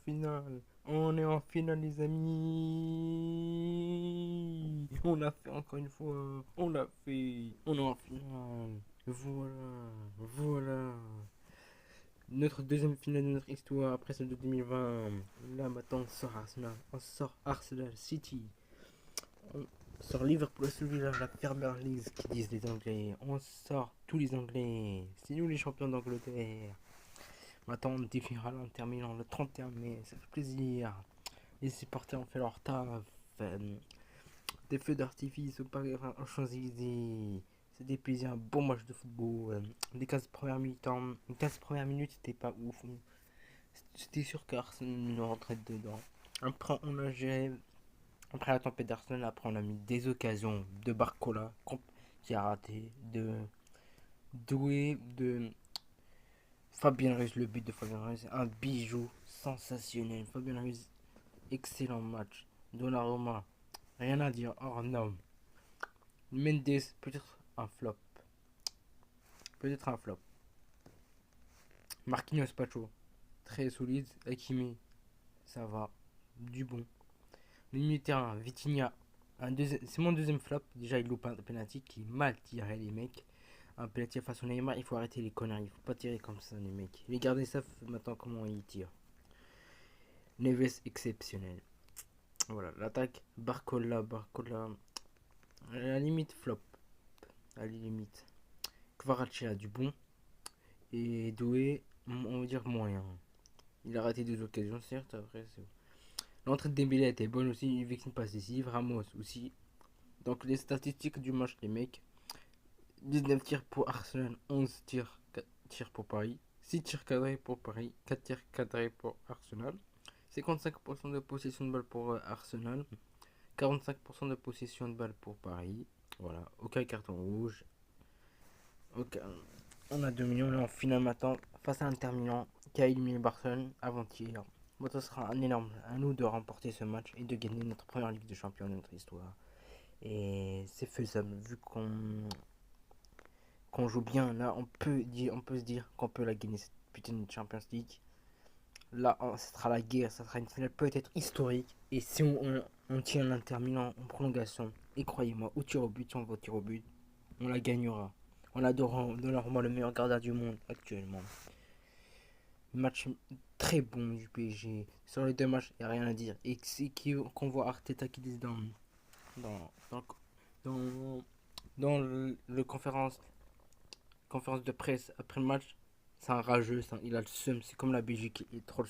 finale. On est en finale, les amis. On l'a fait encore une fois. On l'a fait. On est en finale. Voilà. Voilà. Notre deuxième finale de notre histoire après celle de 2020. Là, maintenant, on sort Arsenal. On sort Arsenal City. On sort Liverpool, celui-là, la Premier League, qui disent les Anglais. On sort tous les Anglais. C'est nous les champions d'Angleterre. Maintenant, on défiera l'Inter Milan le 31 mai. Ça fait plaisir. Les supporters ont fait leur taf. Des feux d'artifice au Paris aux Champs-Élysées. C'était plaisir, un bon match de football. Les 15 premières minutes, les 15 premières minutes, c'était pas ouf. C'était sûr qu'Arsenal rentrait dedans. Après, on a géré. Après la tempête d'Arsenal, après, on a mis des occasions de Barcola qui a raté. De Doué, de Fabien Ruiz, le but de Fabien Ruiz, un bijou sensationnel. Fabien Ruiz, excellent match. Donnarumma, rien à dire, hors norme. Mendes, peut-être un flop. Peut-être un flop. Marquinhos Pacho, très solide. Hakimi, ça va. Du bon. Le milieu de terrain, Vitinha, c'est mon deuxième flop. Déjà, il loupe un penalty qui est mal tiré, les mecs. Un penalty face au Neymar, il faut arrêter les conneries. Il faut pas tirer comme ça, les mecs. Regardez ça maintenant, comment il tire. Neves, exceptionnel. Voilà, l'attaque, Barcola. À la limite, flop. À la limite. Kvaratskhelia, du bon. Et Doué, on va dire moyen. Il a raté deux occasions, certes. Après, c'est... L'entrée de Dembélé était bonne aussi. Avec une passe décisive. Ramos aussi. Donc, les statistiques du match, les mecs. 19 tirs pour Arsenal. 11 tirs pour Paris. 6 tirs cadrés pour Paris. 4 tirs cadrés pour Arsenal. 55% de possession de balle pour Arsenal. 45% de possession de balle pour Paris. Voilà. Aucun carton rouge. Ok, on a 2 millions là en finale maintenant face à l'Inter Milan qui a éliminé Barcelone avant-hier. Bon, ce sera un énorme à nous de remporter ce match et de gagner notre première Ligue de Champions de notre histoire. Et c'est faisable vu qu'on joue bien. Là, on peut se dire qu'on peut la gagner cette putain de Champions League. Là, ce sera la guerre, ça sera une finale peut-être historique. Et si on tient l'Inter Milan en prolongation, et croyez-moi, au tir au but, si on va au tir au but, on la gagnera. On adore Donnarumma, le meilleur gardien du monde actuellement. Match très bon du PSG. Sur les deux matchs, il n'y a rien à dire. Et c'est qu'on voit Arteta qui dit dans, dans, dans, dans le conférence de presse après le match, c'est un rageux, il a le seum. C'est comme la Belgique, il est trop,